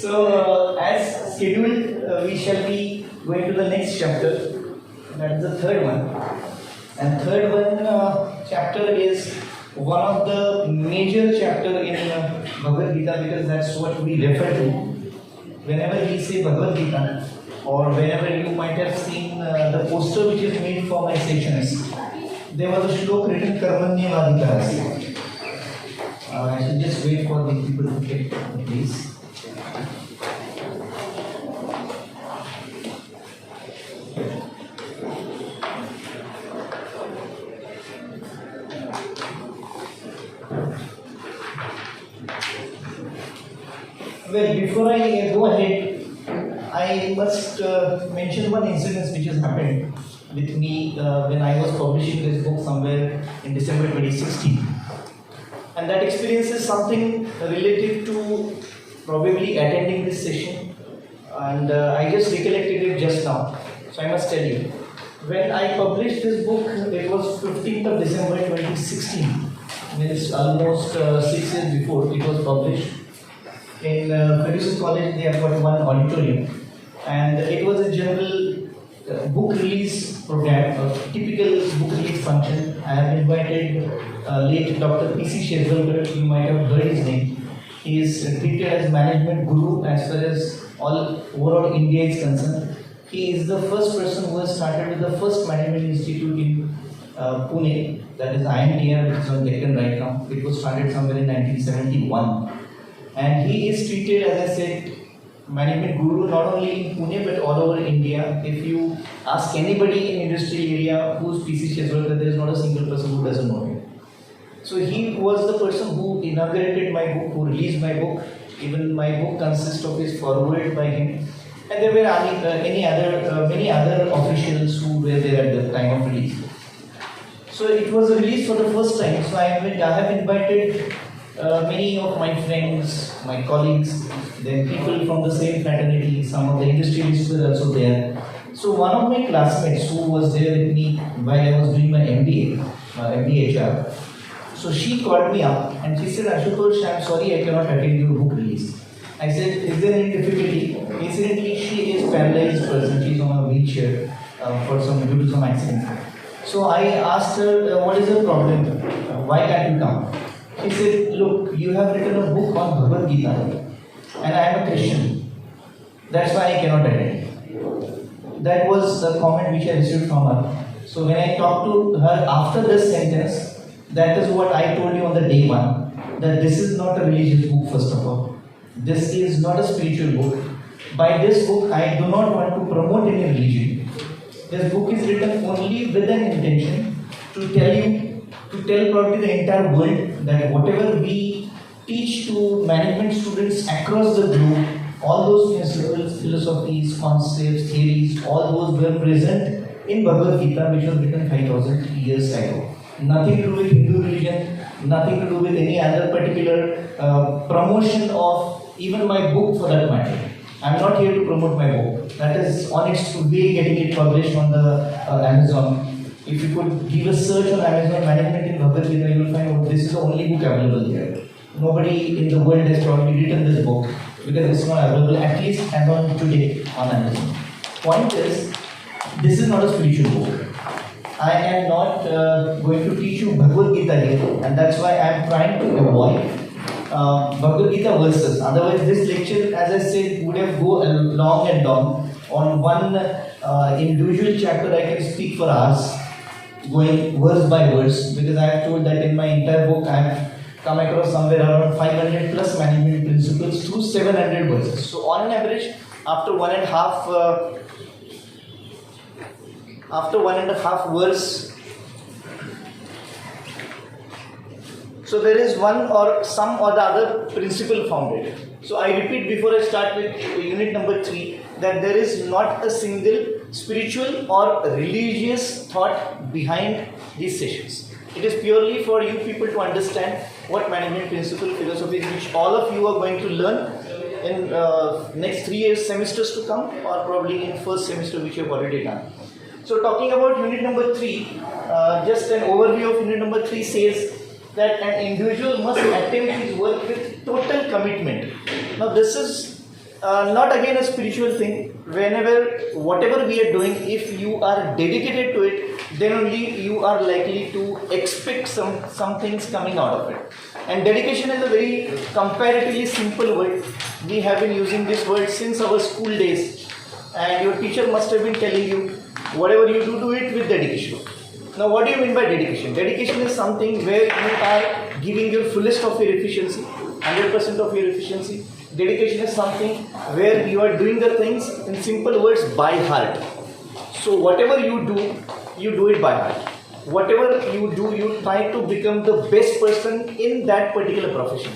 As scheduled, we shall be going to the next chapter. That is the third one. And third one chapter is one of the major chapter in Bhagavad Gita, because that's what we refer to. Whenever we say Bhagavad Gita, or whenever you might have seen the poster which is made for my sessions, there was a shlok written Karmanyavadhikarasya. I should just wait for the people to get the place. Well, before I go ahead, I must mention one incident which has happened with me when I was publishing this book somewhere in December 2016. And that experience is something related to probably attending this session. And I just recollected it just now. So I must tell you. When I published this book, it was 15th of December 2016. Means almost 6 years before it was published. In Ferguson College, they have got one auditorium, and it was a general book release program, a typical book release function. I have invited late Dr. P.C. Shezvalkar. You might have heard his name. He is treated as management guru as far as all overall India is concerned. He is the first person who has started with the first management institute in Pune, that is IMTR, which is on Deccan right now. It was started somewhere in 1971. And he is treated, as I said, management guru not only in Pune but all over India. If you ask anybody in industrial area who's P.C. Shezvalkar, there is not a single person who doesn't know him. So he was the person who inaugurated my book, who released my book. Even my book consists of his foreword by him. And there were many other officials who were there at the time of release. So it was released for the first time. So I have invited many of my friends, my colleagues, then people from the same fraternity, some of the industrialists were also there. So one of my classmates who was there with me while I was doing my MBA, MBA HR, so she called me up and she said, Ashutosh, I'm sorry I cannot attend your book release. I said, is there any difficulty? Incidentally, she is paralyzed person, she is on a wheelchair due to some accident. So I asked her, what is the problem? Why can't you come? She said, look, you have written a book on Bhagavad Gita and I am a Christian. That's why I cannot attend. That was the comment which I received from her. So when I talked to her after this sentence, that is what I told you on the day one, that this is not a religious book first of all. This is not a spiritual book. By this book, I do not want to promote any religion. This book is written only with an intention to tell probably the entire world that whatever we teach to management students across the globe, all those principles, philosophies, concepts, theories, all those were present in Bhagavad Gita, which was written 5,000 years ago. Nothing to do with Hindu religion, nothing to do with any other particular promotion of even my book for that matter. I am not here to promote my book. That is on its way getting it published on the Amazon. If you could give a search on Amazon Management in Bhagavad Gita, you will find this is the only book available here. Nobody in the world has probably written this book because it's not available, at least as on today on Amazon. Point is, this is not a spiritual book. I am not going to teach you Bhagavad Gita here, and that's why I am trying to avoid Bhagavad Gita verses. Otherwise, this lecture, as I said, would have go long and long. On one individual chapter, I can speak for hours, going verse by verse, because I have told that in my entire book, I have come across somewhere around 500 plus management principles through 700 verses. So, on an average, after one and a half verse, so there is one or some or the other principle founded. So I repeat before I start with unit number 3 that there is not a single spiritual or religious thought behind these sessions. It is purely for you people to understand what management principle philosophy is, which all of you are going to learn in next 3 years semesters to come, or probably in first semester which you have already done. So talking about unit number 3, just an overview of unit number 3 says that an individual must attempt his work with total commitment. Now this is not again a spiritual thing. Whatever we are doing, if you are dedicated to it, then only you are likely to expect some things coming out of it. And dedication is a very comparatively simple word. We have been using this word since our school days, and your teacher must have been telling you, whatever you do it with dedication. Now, what do you mean by dedication? Dedication is something where you are giving your fullest of your efficiency, 100% of your efficiency. Dedication is something where you are doing the things, in simple words, by heart. So whatever you do it by heart. Whatever you do, you try to become the best person in that particular profession.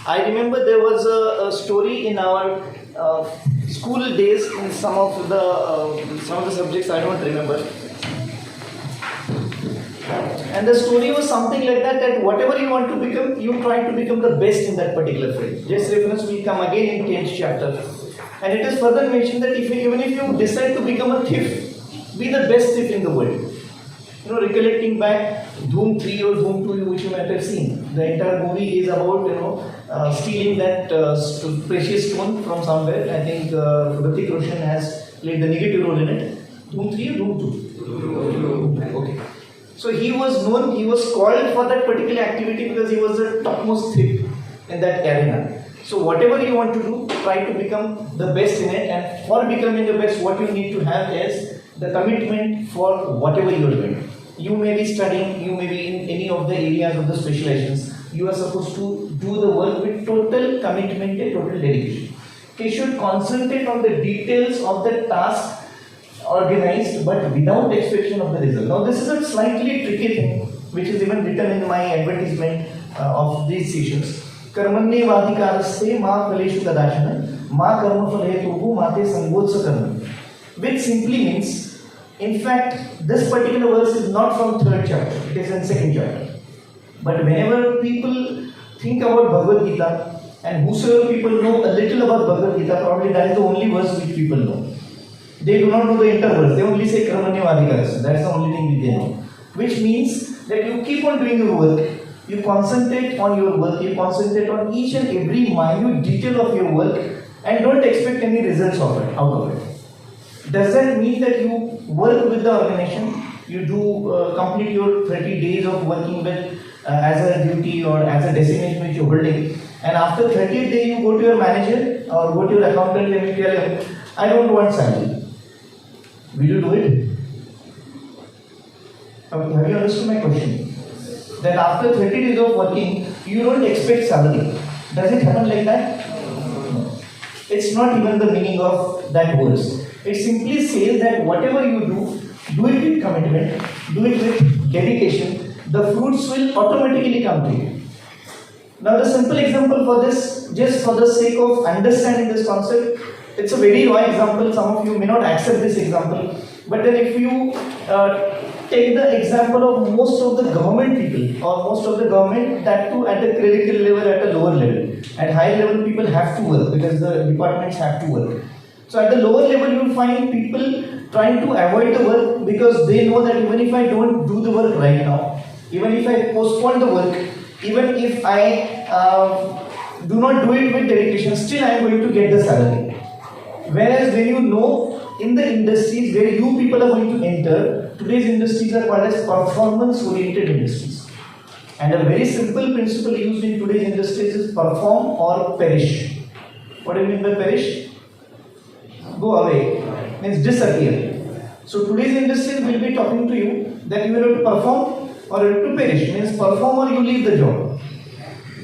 I remember there was a story in our school days in some of the subjects I don't remember. And the story was something like that whatever you want to become, you try to become the best in that particular field. Just reference will come again in 10th chapter. And it is further mentioned that even if you decide to become a thief, be the best thief in the world. You know, recollecting back Dhoom 3 or Dhoom 2, which you might have seen. The entire movie is about, stealing that precious stone from somewhere. I think Hrithik Roshan has played the negative role in it. Dhoom 3 or Dhoom 2? Okay. So he was called for that particular activity because he was the topmost thief in that arena. So whatever you want to do, try to become the best in it, and for becoming the best, what you need to have is the commitment for whatever you are doing. You may be studying, you may be in any of the areas of the specializations. You are supposed to do the work with total commitment and total dedication. You should concentrate on the details of the task organized, but without expectation of the result. Now this is a slightly tricky thing, which is even written in my advertisement of these sessions. Karmanye vadikaraste ma kaleshu kadashana ma karma phalehetuhu mate sangodsa karma. Which simply means, in fact, this particular verse is not from 3rd chapter, it is in 2nd chapter. But whenever people think about Bhagavad Gita, and whosoever people know a little about Bhagavad Gita, probably that is the only verse which people know. They do not know the interverse, they only say Karmanye vadikaraste, that's the only thing they know. Which means that you keep on doing your work, you concentrate on your work, you concentrate on each and every minute detail of your work, and don't expect any results out of it. Does that mean that you work with the organization, you do complete your 30 days of working with as a duty or as a designation which you are holding, and after 30th day you go to your manager or go to your accountant and you tell him, I don't want salary. Will you do it? Have you understood my question? That after 30 days of working, you don't expect salary. Does it happen like that? No. It's not even the meaning of that verse. It simply says that whatever you do it with commitment, do it with dedication, the fruits will automatically come to you. Now the simple example for this, just for the sake of understanding this concept, it's a very raw example, some of you may not accept this example, but then if you take the example of most of the government people, or most of the government, that too at the clerical level, at a lower level. At higher level people have to work because the departments have to work. So at the lower level you will find people trying to avoid the work because they know that even if I don't do the work right now, even if I postpone the work, even if I do not do it with dedication, still I am going to get the salary. Whereas when you know in the industries where you people are going to enter, today's industries are called as performance-oriented industries. And a very simple principle used in today's industries is perform or perish. What do you mean by perish? Go away, means disappear. So today's industries will be talking to you that you will have to perform or you have to perish, means perform or you leave the job.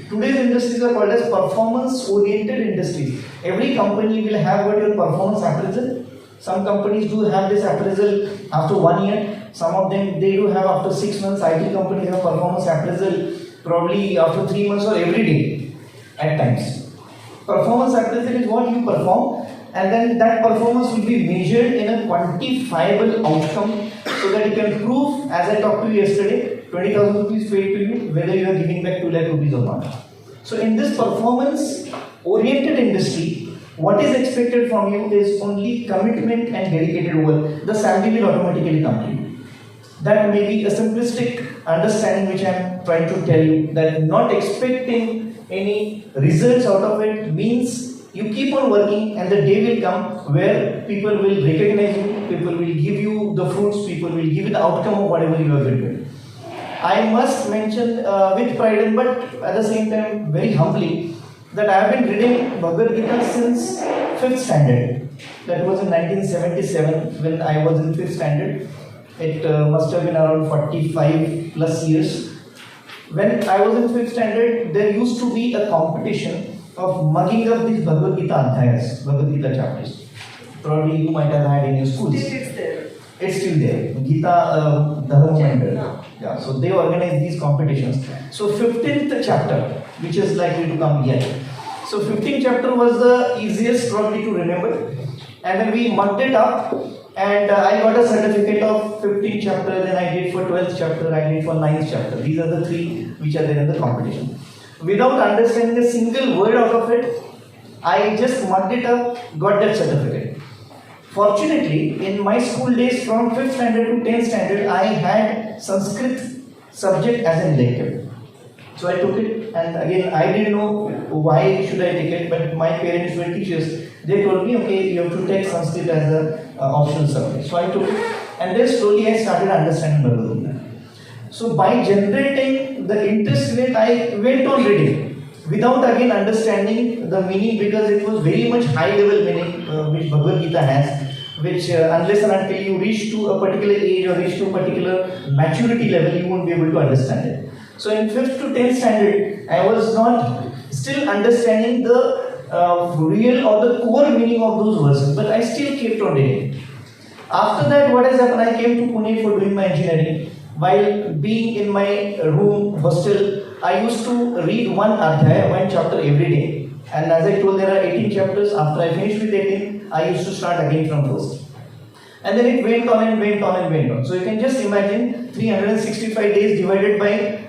Today's industries are called as performance-oriented industries. Every company will have what your performance appraisal. Some companies do have this appraisal after 1 year. Some of them they do have after 6 months. IT companies have performance appraisal probably after 3 months or every day at times. Performance appraisal is what you perform, and then that performance will be measured in a quantifiable outcome so that you can prove, as I talked to you yesterday, 20,000 rupees paid to you, whether you are giving back 2 lakh rupees or not. So in this performance oriented industry, what is expected from you is only commitment and dedicated work. The salary will automatically come to you. That may be a simplistic understanding which I am trying to tell you, that not expecting any results out of it means You keep on working, and the day will come where people will recognize you, people will give you the fruits, people will give you the outcome of whatever you have been doing. I must mention with pride and but at the same time very humbly that I have been reading Bhagavad Gita since 5th standard. That was in 1977 when I was in 5th standard. It must have been around 45 plus years. When I was in 5th standard, there used to be a competition of mugging up these Bhagavad Gita adhyayas, Bhagavad Gita chapters. Probably you might have had in your schools. It's there. It's still there. Gita Dharma Mandal. Yeah, so they organize these competitions. So 15th chapter, which is likely to come here. So 15th chapter was the easiest probably to remember. And then we mugged it up. And I got a certificate of 15th chapter, then I did for 12th chapter, I did for 9th chapter. These are the three which are there in the competition. Without understanding a single word out of it, I just mugged it up, got that certificate. Fortunately, in my school days from 5th standard to 10th standard, I had Sanskrit subject as an elective. So I took it, and again, I didn't know why should I take it, but my parents were teachers. They told me, okay, you have to take Sanskrit as an optional subject. So I took it, and then slowly I started understanding Bhagavad Gita. So by generating the interest in it, I went on reading without again understanding the meaning, because it was very much high level meaning which Bhagavad Gita has, which unless and until you reach to a particular age or reach to a particular maturity level, you won't be able to understand it. So in 5th to 10th standard, I was not still understanding the real or the core meaning of those verses, but I still kept on reading. After that, what has happened? I came to Pune for doing my engineering. While being in my room hostel, I used to read one adhyaya, one chapter every day. And as I told, there are 18 chapters. After I finished with 18, I used to start again from first. And then it went on and went on and went on. So you can just imagine 365 days divided by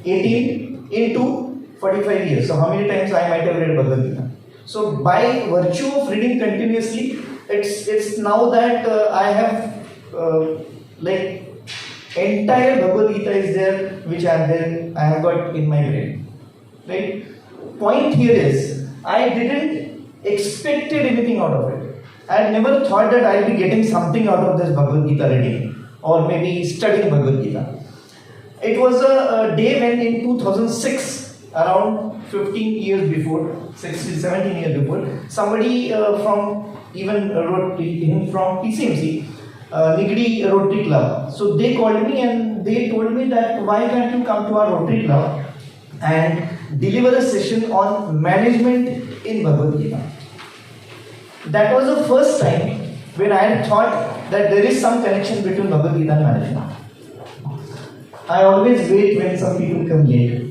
18 into 45 years. So how many times I might have read Bhagavad Gita? So by virtue of reading continuously, it's now that I have like entire Bhagavad Gita is there, which I have got in my brain. Right? Point here is, I didn't expected anything out of it. I had never thought that I'll be getting something out of this Bhagavad Gita reading or maybe studying Bhagavad Gita. It was a day when in 2006, around 15 years before, 16, 17 years before, somebody from PCMC, Nigdi Rotary Club. So they called me and they told me that why can't you come to our Rotary Club and deliver a session on management in Bhagavad Gita. That was the first time when I had thought that there is some connection between Bhagavad Gita and management. I always wait when some people come late.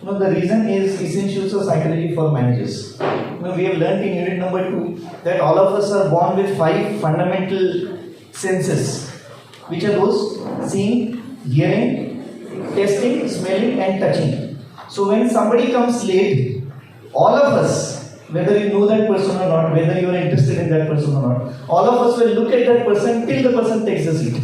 No, the reason is Essentials of Psychology for Managers. We have learned in unit number 2 that all of us are born with 5 fundamental senses. Which are those? Seeing, hearing, tasting, smelling and touching. So when somebody comes late, all of us, whether you know that person or not, whether you are interested in that person or not, all of us will look at that person till the person takes the seat.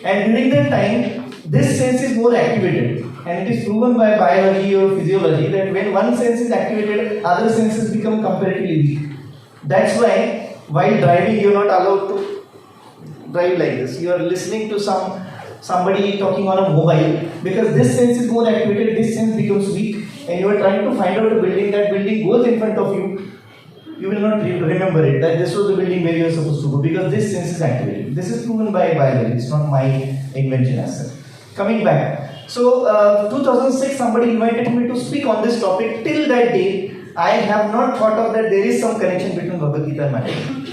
And during that time, this sense is more activated. And it is proven by biology or physiology that when one sense is activated, other senses become comparatively weak. That's why, while driving, you are not allowed to drive like this. You are listening to somebody talking on a mobile, because this sense is more activated, this sense becomes weak, and you are trying to find out a building, that building goes in front of you. You will not remember it, that this was the building where you are supposed to go, because this sense is activated. This is proven by biology, it's not my invention as such. Coming back. So, 2006, somebody invited me to speak on this topic. Till that day, I have not thought of that there is some connection between Bhagavad Gita and management.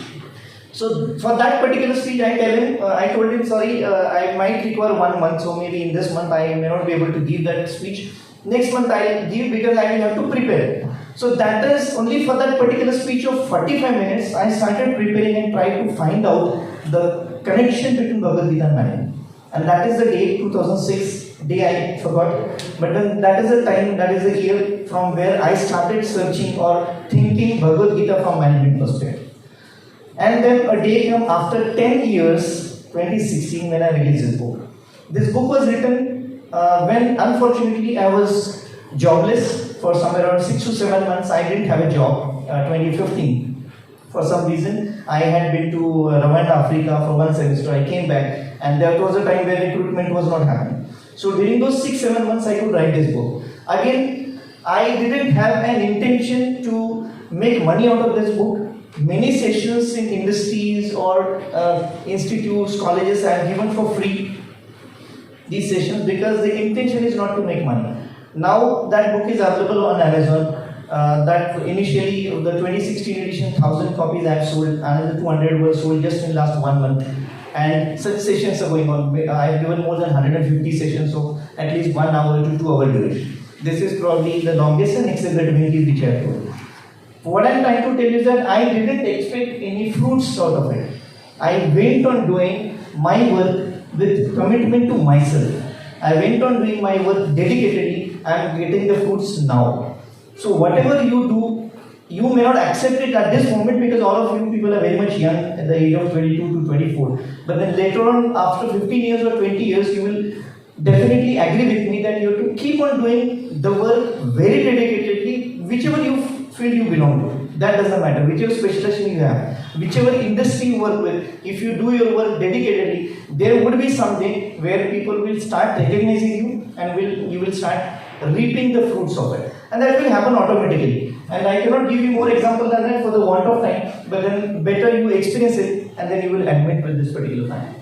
So, for that particular speech, I told him, sorry, I might require 1 month, so maybe in this month I may not be able to give that speech. Next month I will give, because I will have to prepare. So that is only for that particular speech of 45 minutes, I started preparing and tried to find out the connection between Bhagavad Gita and management. And that is the day, 2006, day I forgot. But then that is the time, that is the year from where I started searching or thinking Bhagavad Gita from management perspective. And then a day came after 10 years, 2016, when I released this book. This book was written when unfortunately I was jobless. for somewhere around 6 to 7 months, I didn't have a job. 2015. For some reason, I had been to Rwanda, Africa for one semester. I came back, and there was a time where recruitment was not happening. So during those 6-7 months, I could write this book. Again, I didn't have an intention to make money out of this book. Many sessions in industries or institutes, colleges I have given for free these sessions because the intention is not to make money. Now that book is available on Amazon. That initially the 2016 edition 1000 copies I have sold, another 200 were sold just in last 1 month, and such sessions are going on. I have given more than 150 sessions, so at least 1 hour to 2 hour duration. This is probably the longest and extended community which I have told. What I am trying to tell you is that I didn't expect any fruits out of it. I went on doing my work with commitment to myself. I went on doing my work dedicatedly. I am getting the fruits now. So whatever you do, you may not accept it at this moment because all of you people are very much young at the age of 22 to 24. But then later on, after 15 years or 20 years, you will definitely agree with me that you have to keep on doing the work very dedicatedly, whichever you feel you belong to. That doesn't matter, whichever specialization you have, whichever industry you work with, if you do your work dedicatedly, there would be something where people will start recognizing you and you will start reaping the fruits of it. And that will happen automatically. And I cannot give you more examples than that for the want of time, but then better you experience it and then you will admit with this particular time.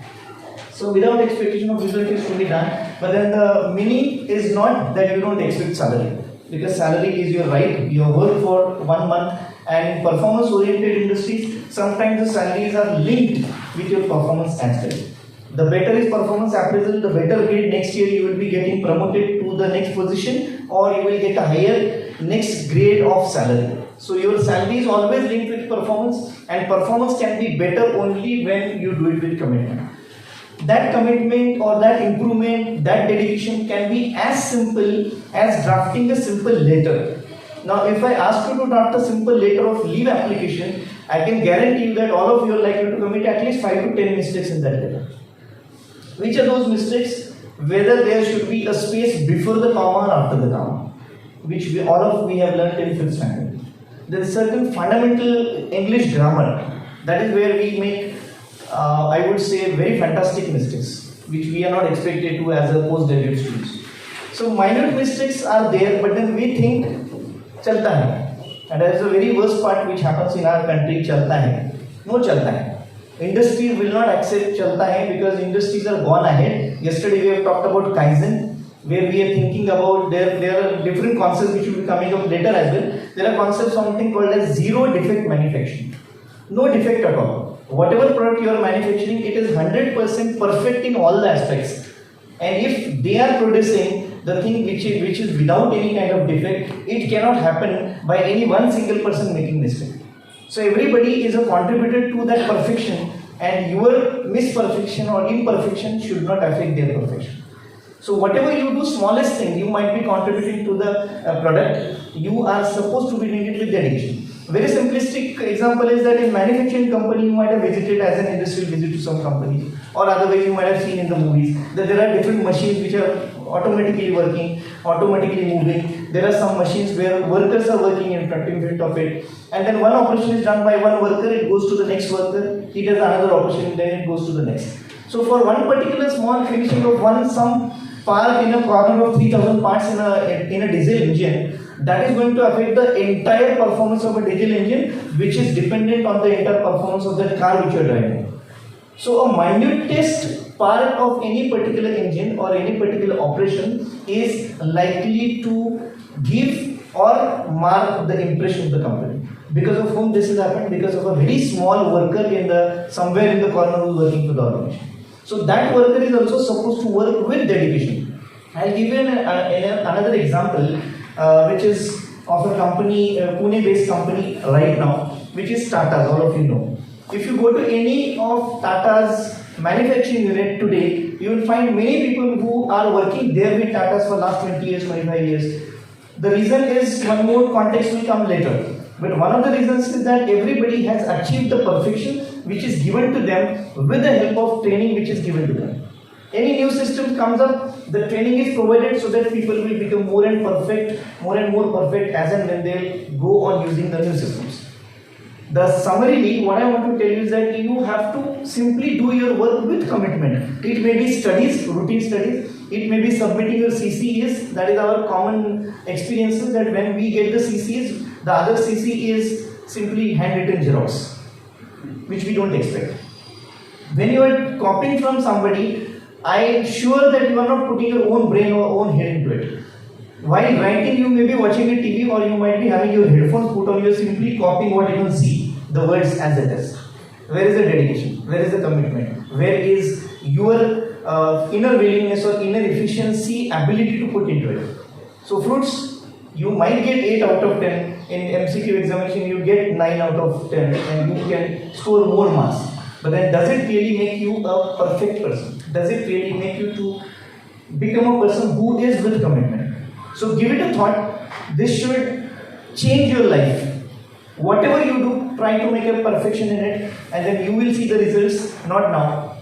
So without expectation of result is to be done, but then the meaning is not that you don't expect salary. Because salary is your right, you work for 1 month, and in performance oriented industries, sometimes the salaries are linked with your performance as well. The better is performance appraisal, the better grade next year you will be getting promoted to the next position, or you will get a higher next grade of salary. So your salary is always linked with performance, and performance can be better only when you do it with commitment. That commitment or that improvement, that dedication can be as simple as drafting a simple letter. Now if I ask you to draft a simple letter of leave application, I can guarantee you that all of you are likely to commit at least 5 to 10 mistakes in that letter. Which are those mistakes? Whether there should be a space before the comma or after the comma, which we have learned in 5th standard. There is certain fundamental English grammar, that is where we make, I would say, very fantastic mistakes, which we are not expected to as a postgraduate students. So minute mistakes are there, but then we think, chalta hai. And that is the very worst part which happens in our country, chalta hai. No chalta hai. Industries will not accept chalta hai because industries are gone ahead. Yesterday we have talked about Kaizen, where we are thinking about there are different concepts which will be coming up later as well. There are concepts something called as zero defect manufacturing. No defect at all. Whatever product you are manufacturing, it is 100% perfect in all the aspects. And if they are producing the thing which is without any kind of defect, it cannot happen by any one single person making mistake. So everybody is a contributor to that perfection, and your misperfection or imperfection should not affect their perfection. So whatever you do, smallest thing, you might be contributing to the product, you are supposed to be doing it with dedication. Very simplistic example is that in manufacturing company, you might have visited as an industrial visit to some companies, or otherwise you might have seen in the movies that there are different machines which are automatically working, automatically moving. There are some machines where workers are working in front of it, and then one operation is done by one worker, it goes to the next worker, he does another operation, then it goes to the next. So for one particular small finishing of some part in a corner of 3000 parts in a diesel engine, that is going to affect the entire performance of a diesel engine, which is dependent on the entire performance of that car which you are driving. So a minutest part of any particular engine or any particular operation is likely to give or mark the impression of the company. Because of whom this has happened? Because of a very small worker somewhere in the corner who is working for the organization. So that worker is also supposed to work with dedication. I'll give you another example, which is of a company, Pune-based company right now, which is Tata's. All of you know. If you go to any of Tata's manufacturing unit today, you will find many people who are working there with Tata's for last 20 years, 25 years. The reason is, one more context will come later. But one of the reasons is that everybody has achieved the perfection which is given to them with the help of training which is given to them. Any new system comes up, the training is provided so that people will become more and more perfect as and when they go on using the new systems. The summarily, what I want to tell you is that you have to simply do your work with commitment. It may be studies, routine studies. It may be submitting your CCEs. That is our common experiences, that when we get the CCEs, the other CC is simply handwritten xerox, which we don't expect. When you are copying from somebody, I am sure that you are not putting your own brain or own head into it. While writing, you may be watching a TV, or you might be having your headphones put on, you are simply copying what you can see, the words as it is. Where is the dedication? Where is the commitment? Where is your inner willingness or inner efficiency, ability to put into it? So fruits, you might get 8 out of 10. In MCQ examination, you get 9 out of 10 and you can score more marks. But then does it really make you a perfect person? Does it really make you to become a person who is with commitment? So give it a thought. This should change your life. Whatever you do, try to make a perfection in it, and then you will see the results, not now,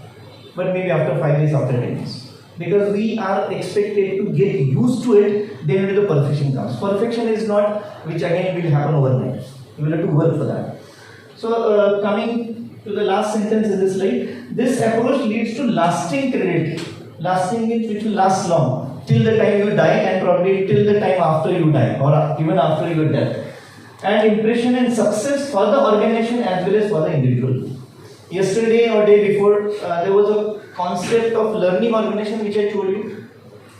but maybe after 5 years, after 10 years. Because we are expected to get used to it, then only the perfection comes. Perfection is not, which again will happen overnight. You will have to work for that. So coming to the last sentence in this slide, this approach leads to lasting credit. Lasting means which will last long, till the time you die, and probably till the time after you die, or even after your death. And impression and success for the organization as well as for the individual. Yesterday or day before, there was a concept of learning organization which I told you.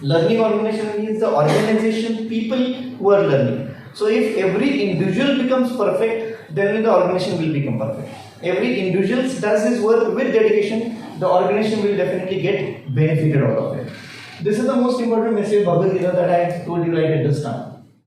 Learning organization means the organization, people who are learning. So if every individual becomes perfect, then the organization will become perfect. Every individual does his work with dedication, the organization will definitely get benefited out of it. This is the most important message Bhagavad Gita that I told you right at the start.